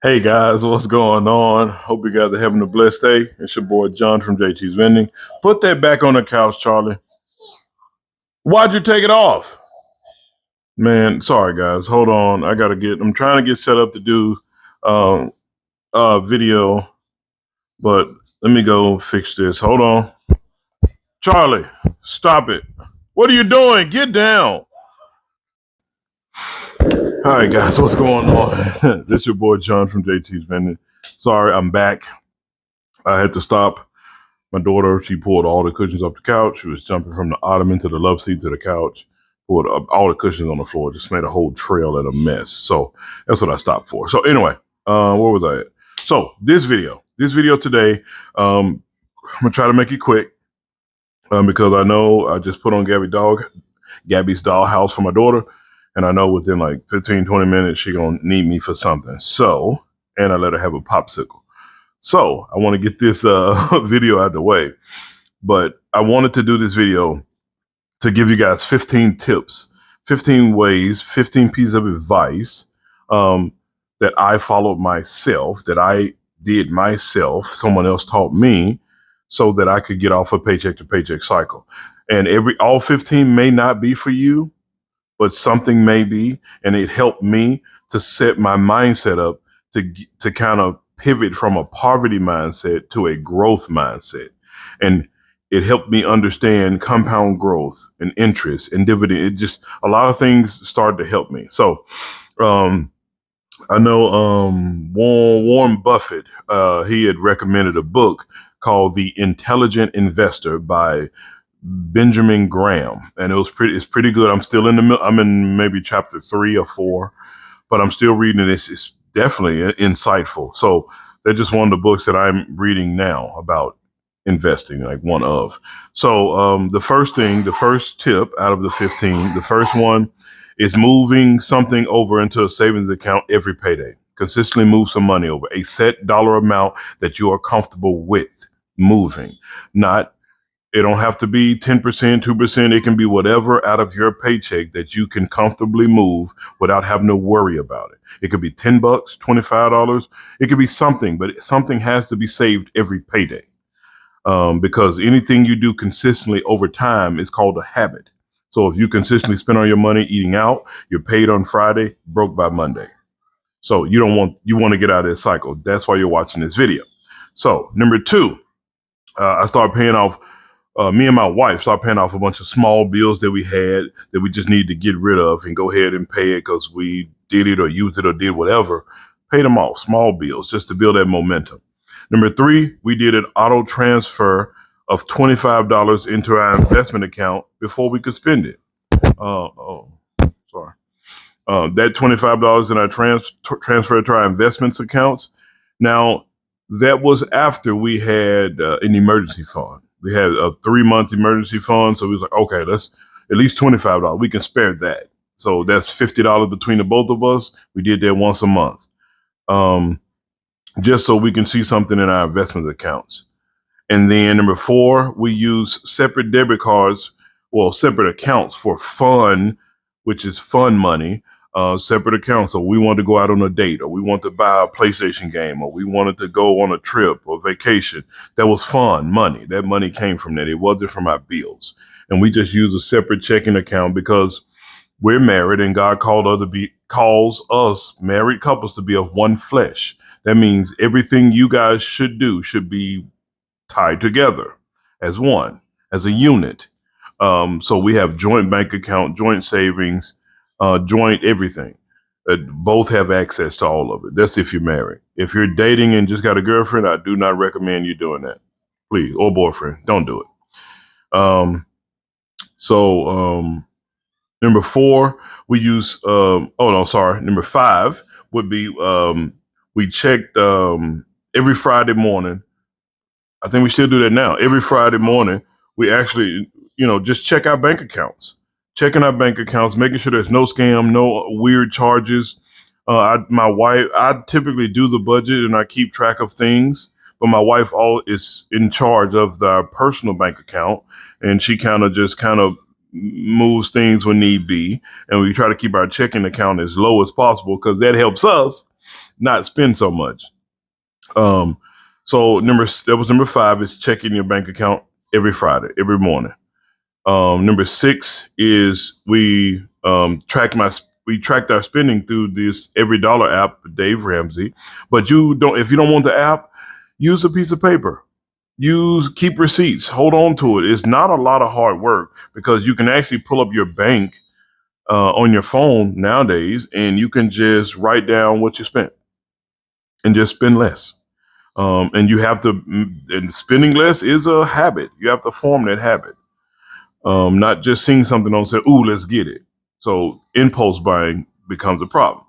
Hey guys, what's going on? Hope you guys are having a blessed day. It's your boy John from JT's Vending. Put that back on the couch, Charlie. Why'd you take it off? Man, sorry guys. Hold on. I'm trying to get set up to do um video, but let me go fix this. Hold on. Charlie, stop it. What are you doing? Get down. All right, guys, what's going on? This is your boy John from JT's Vending. Sorry, I'm back. I had to stop. My daughter, she pulled all the cushions off the couch. She was jumping from the ottoman to the love seat to the couch, pulled up all the cushions on the floor, just made a whole trail and a mess. So that's what I stopped for. So anyway, where was I at? So this video today, I'm gonna try to make it quick because I know I just put on Gabby's dollhouse for my daughter, and I know within like 15, 20 minutes she gonna need me for something. So, and I let her have a popsicle. So I want to get this video out of the way, but I wanted to do this video to give you guys 15 tips, 15 ways, 15 pieces of advice that I followed myself, that I did myself, someone else taught me, so that I could get off a paycheck to paycheck cycle. And all 15 may not be for you, but something may be, and it helped me to set my mindset up to kind of pivot from a poverty mindset to a growth mindset. And it helped me understand compound growth and interest and dividend. It just, a lot of things started to help me. So, I know Warren Buffett, he had recommended a book called The Intelligent Investor by Benjamin Graham, and it's pretty good. I'm in maybe chapter 3 or 4, but I'm still reading it. It's definitely insightful. So they're just one of the books that I'm reading now about investing, like one of. So the first tip out of the 15, the first one is moving something over into a savings account every payday. Consistently move some money over a set dollar amount that you are comfortable with moving. Not It don't have to be 10%, 2%. It can be whatever out of your paycheck that you can comfortably move without having to worry about it. It could be $10, $25. It could be something, but something has to be saved every payday. Because anything you do consistently over time is called a habit. So if you consistently spend all your money eating out, you're paid on Friday, broke by Monday. So you want to get out of this cycle. That's why you're watching this video. So number 2, I started paying off me and my wife started paying off a bunch of small bills that we had that we just needed to get rid of and go ahead and pay it because we did it or used it or did whatever. Paid them off, small bills, just to build that momentum. Number 3, we did an auto transfer of $25 into our investment account before we could spend it. Sorry. That $25 in our transfer to our investments accounts. Now, that was after we had an emergency fund. We had a 3-month emergency fund. So we was like, okay, that's at least $25. We can spare that. So that's $50 between the both of us. We did that once a month. Just so we can see something in our investment accounts. And then number 4, we use separate debit cards, separate accounts for fun, which is fun money. Separate accounts. So we wanted to go out on a date, or we want to buy a PlayStation game, or we wanted to go on a trip or vacation. That was fun money. That money came from that. It wasn't from our bills. And we just use a separate checking account because we're married and God calls us married couples to be of one flesh. That means everything you guys should do should be tied together as one, as a unit. So we have joint bank account, joint savings, joint everything. Both have access to all of it. That's if you're married. If you're dating and just got a girlfriend, I do not recommend you doing that. Please, or boyfriend, don't do it. Number 4, we use. Number 5 would be we checked every Friday morning. I think we still do that now. Every Friday morning, we actually, just check our bank accounts. Checking our bank accounts, making sure there's no scam, no weird charges. My wife, I typically do the budget and I keep track of things, but my wife is in charge of the personal bank account, and she kind of moves things when need be. And we try to keep our checking account as low as possible because that helps us not spend so much. Um, so that was number 5 is checking your bank account every Friday, every morning. Number 6 is we tracked our spending through this Every Dollar app, Dave Ramsey. But if you don't want the app, use a piece of paper. Keep receipts. Hold on to it. It's not a lot of hard work because you can actually pull up your bank on your phone nowadays, and you can just write down what you spent and just spend less. And you have to, and spending less is a habit. You have to form that habit. Not just seeing something and say, "Ooh, let's get it." So impulse buying becomes a problem.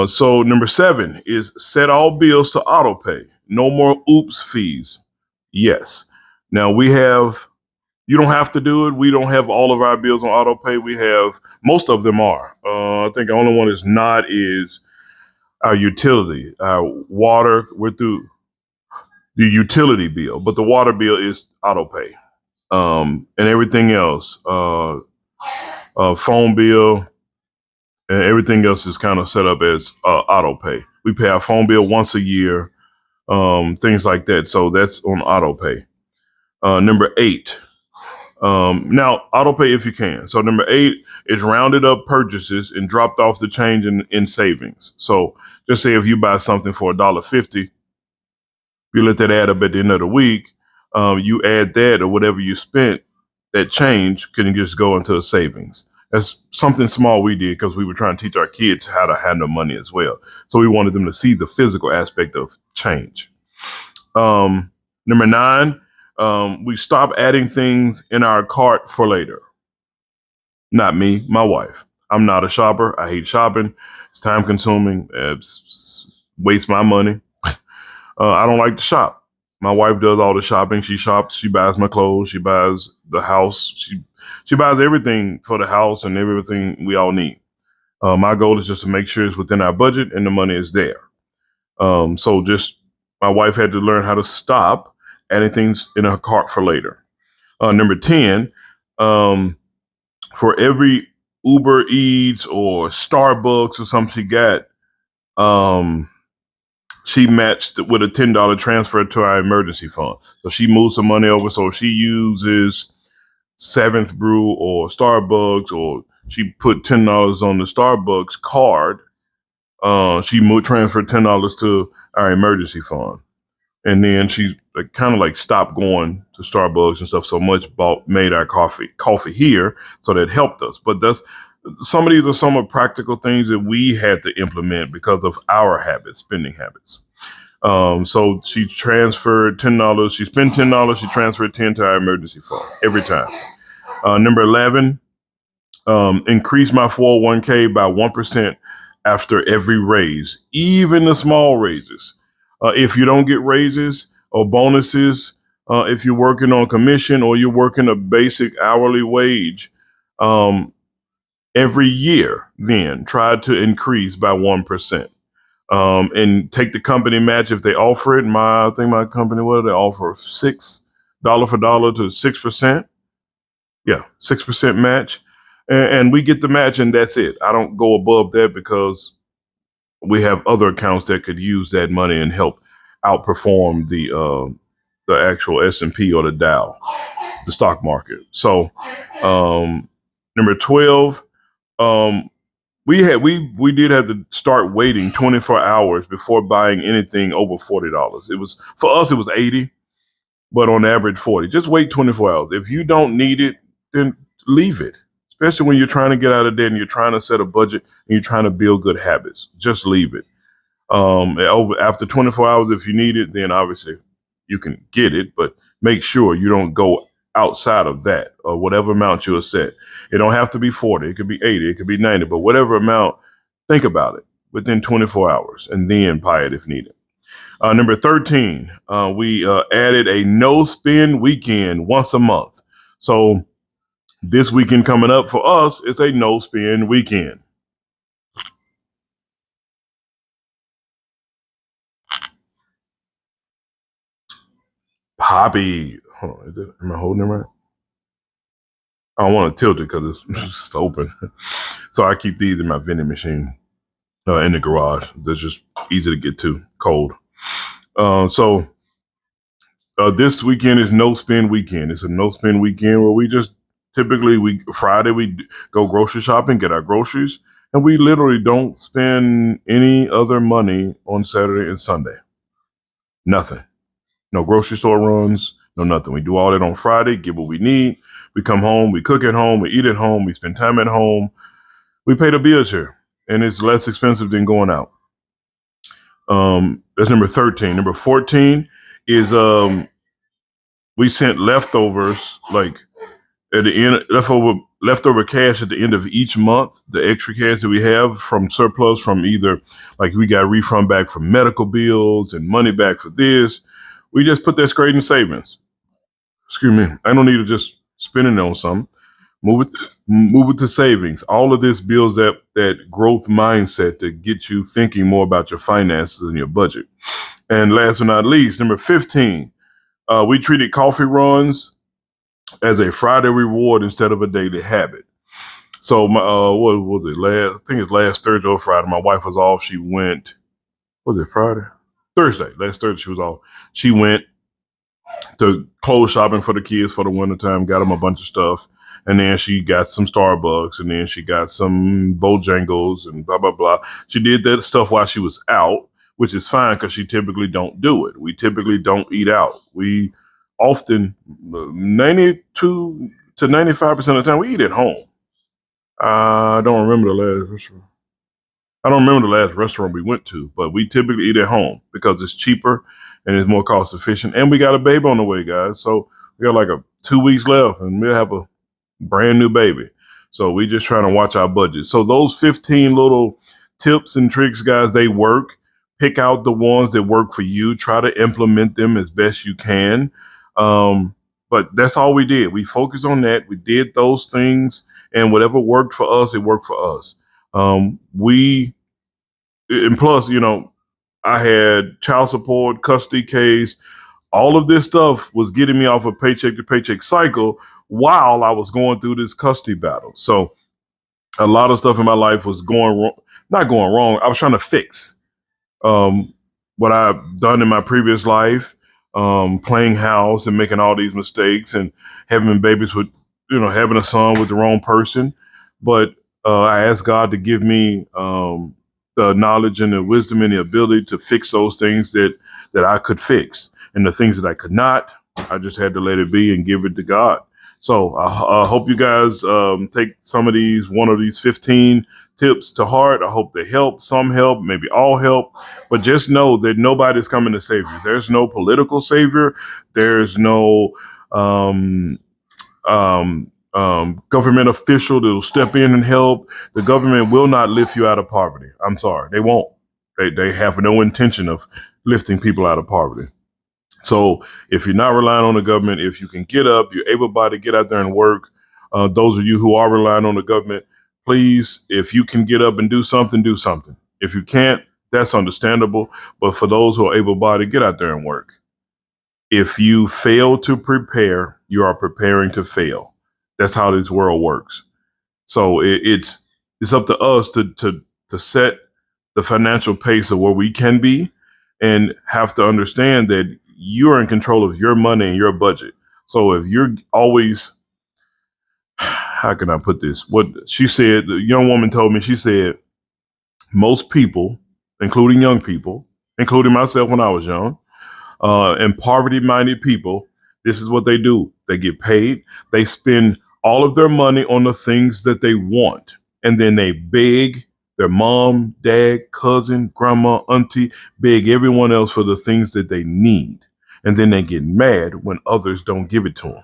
So number 7 is set all bills to auto pay. No more oops fees. Yes. Now you don't have to do it. We don't have all of our bills on auto pay. Most of them are. I think the only one is not is our utility, our water. We're through the utility bill, but the water bill is auto pay. And everything else, phone bill, and everything else is kind of set up as auto pay. We pay our phone bill once a year, things like that. So that's on auto pay. Number 8. Now auto pay if you can. So number 8 is rounded up purchases and dropped off the change in savings. So just say if you buy something for $1.50, you let that add up at the end of the week. You add that or whatever you spent, that change can just go into a savings. That's something small we did because we were trying to teach our kids how to handle money as well. So we wanted them to see the physical aspect of change. Number 9, we stop adding things in our cart for later. Not me, my wife. I'm not a shopper. I hate shopping. It's time consuming. Waste my money. I don't like to shop. My wife does all the shopping. She shops. She buys my clothes. She buys the house. She buys everything for the house and everything we all need. My goal is just to make sure it's within our budget and the money is there. So just my wife had to learn how to stop adding things in her cart for later. Number 10, for every Uber Eats or Starbucks or something she got, she matched with a $10 transfer to our emergency fund. So she moved some money over. So if she uses Seventh Brew or Starbucks, or she put $10 on the Starbucks card, she transferred $10 to our emergency fund. And then she kind of like stopped going to Starbucks and stuff so much, made our coffee here. So that helped us. But some of these are some of practical things that we had to implement because of our habits, spending habits. So she transferred $10. She spent $10. She transferred 10 to our emergency fund every time. Number 11, increase my 401k by 1% after every raise, even the small raises. If you don't get raises or bonuses, if you're working on commission or you're working a basic hourly wage, every year, then try to increase by 1%. And take the company match if they offer it. I think my company, what do they offer? $6 for dollar to 6%. Yeah, 6% match. And we get the match and that's it. I don't go above that because we have other accounts that could use that money and help outperform the actual S&P or the Dow, the stock market. So number 12, we did have to start waiting 24 hours before buying anything over $40. For us it was 80, but on average 40. Just wait 24 hours. If you don't need it, then leave it. Especially when you're trying to get out of debt and you're trying to set a budget and you're trying to build good habits. Just leave it. After 24 hours, if you need it, then obviously you can get it, but make sure you don't go outside of that or whatever amount you have set. It don't have to be 40. It could be 80. It could be 90, but whatever amount, think about it within 24 hours and then buy it if needed. Number 13, we added a no spend weekend once a month. So this weekend coming up for us is a no spend weekend. Poppy. Hold on, am I holding it right? I don't want to tilt it because it's just open. So I keep these in my vending machine. in the garage. That's just easy to get to, cold. So this weekend is no spend weekend. It's a no spend weekend where we just typically Friday we go grocery shopping, get our groceries, and we literally don't spend any other money on Saturday and Sunday. Nothing. No grocery store runs, no nothing. We do all that on Friday, get what we need. We come home, we cook at home, we eat at home, we spend time at home. We pay the bills here, and it's less expensive than going out. That's number 13. Number 14 is we sent leftovers, like at the end, leftover cash at the end of each month, the extra cash that we have from surplus from either, like, we got refund back from medical bills and money back for this. We just put that straight in savings. Excuse me. I don't need to just spend it on something. Move it to savings. All of this builds that growth mindset to get you thinking more about your finances and your budget. And last but not least, number 15, we treated coffee runs as a Friday reward instead of a daily habit. So my what was it last? I think it's last Thursday or Friday. My wife was off. She went. Was it Friday? Thursday. Last Thursday she was off. She went to clothes shopping for the kids for the wintertime, got them a bunch of stuff. And then she got some Starbucks, and then she got some Bojangles and blah, blah, blah. She did that stuff while she was out, which is fine because she typically don't do it. We typically don't eat out. We often, 92 to 95% of the time, we eat at home. I don't remember the last restaurant. I don't remember the last restaurant we went to, but we typically eat at home because it's cheaper and it's more cost efficient. And we got a baby on the way, guys. So we got like 2 weeks left, and we'll have a brand new baby. So we just trying to watch our budget. So those 15 little tips and tricks, guys, they work. Pick out the ones that work for you. Try to implement them as best you can. But that's all we did. We focused on that. We did those things, and whatever worked for us, it worked for us. We and plus, I had child support, custody case, all of this stuff was getting me off a paycheck to paycheck cycle while I was going through this custody battle. So a lot of stuff in my life was going wrong, not going wrong. I was trying to fix um, what I've done in my previous life, playing house and making all these mistakes and having babies with, having a son with the wrong person. But I asked God to give me the knowledge and the wisdom and the ability to fix those things that I could fix, and the things that I could not, I just had to let it be and give it to God. So I hope you guys take one of these 15 tips to heart. I hope they help. Some help, maybe all help. But just know that nobody's coming to save you. There's no political savior. There's no government official that will step in and help. The government will not lift you out of poverty. I'm sorry, they won't. They have no intention of lifting people out of poverty. So if you're not relying on the government, if you can get up, you're able-bodied, get out there and work. Those of you who are relying on the government, please, if you can get up and do something, do something. If you can't, that's understandable. But for those who are able-bodied, get out there and work. If you fail to prepare, you are preparing to fail. That's how this world works. So it's up to us to set the financial pace of where we can be, and have to understand that you're in control of your money and your budget. So if you're always, how can I put this? What she said, the young woman told me, she said, most people, including young people, including myself when I was young, and poverty-minded people, this is what they do. They get paid. They spend all of their money on the things that they want, and then they beg their mom, dad, cousin, grandma, auntie, beg everyone else for the things that they need. And then they get mad when others don't give it to them.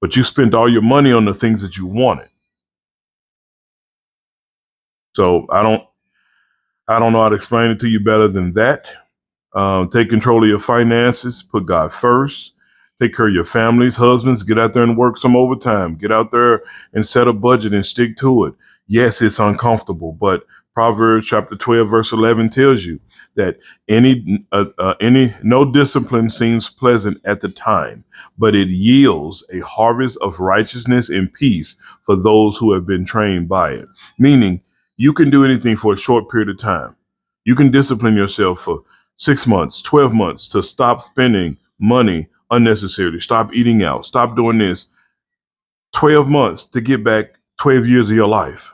But you spent all your money on the things that you wanted. So I don't know how to explain it to you better than that. Take control of your finances. Put God first. Take care of your families. Husbands, get out there and work some overtime. Get out there and set a budget and stick to it. Yes, it's uncomfortable, but Proverbs chapter 12, verse 11 tells you that any no discipline seems pleasant at the time, but it yields a harvest of righteousness and peace for those who have been trained by it. Meaning, You can do anything for a short period of time. You can discipline yourself for 6 months, 12 months to stop spending money unnecessarily, stop eating out, stop doing this. 12 months to get back 12 years of your life.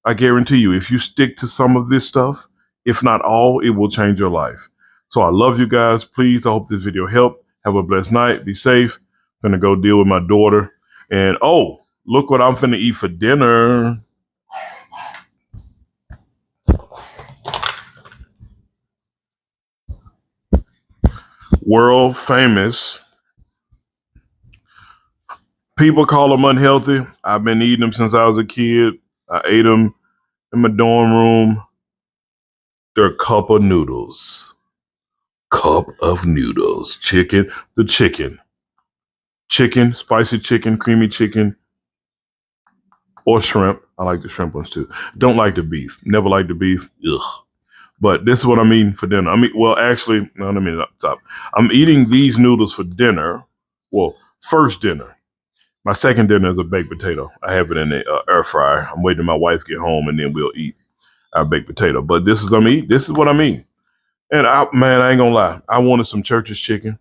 I guarantee you, if you stick to some of this stuff, if not all, it will change your life. So I love you guys. Please, I hope this video helped. Have a blessed night. Be safe. I'm gonna go deal with my daughter. And oh, look what I'm finna eat for dinner. World famous. People call them unhealthy. I've been eating them since I was a kid. I ate them in my dorm room. They're cup of noodles. Cup of noodles. Chicken. The chicken. Chicken, spicy chicken, creamy chicken, or shrimp. I like the shrimp ones too. Don't like the beef. Never liked the beef. Ugh. But this is what I'm eating for dinner. Actually, no, let me stop. I'm eating these noodles for dinner. Well, first dinner. My second dinner is a baked potato. I have it in the air fryer. I'm waiting till my wife get home and then we'll eat our baked potato. But this is what I'm eating. And I ain't gonna lie. I wanted some Church's chicken.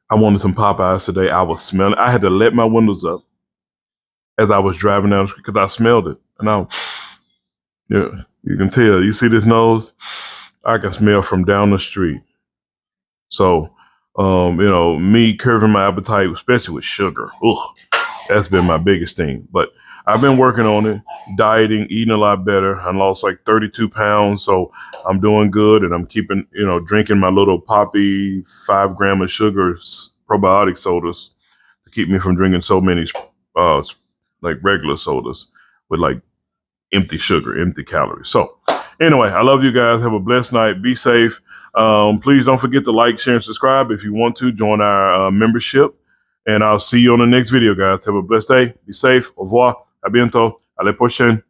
I wanted some Popeyes today. I was smelling. I had to let my windows up as I was driving down the street because I smelled it. And yeah, you can tell. You see this nose? I can smell from down the street. So, me curbing my appetite, especially with sugar. Ugh, that's been my biggest thing. But I've been working on it, dieting, eating a lot better. I lost like 32 pounds, so I'm doing good, and I'm keeping, drinking my little Poppy 5 gram of sugars, probiotic sodas, to keep me from drinking so many, like regular sodas with like empty sugar, empty calories. So anyway, I love you guys. Have a blessed night. Be safe. Please don't forget to like, share, and subscribe. If you want to, join our membership. And I'll see you on the next video, guys. Have a blessed day. Be safe. Au revoir. A bientôt. À la prochaine.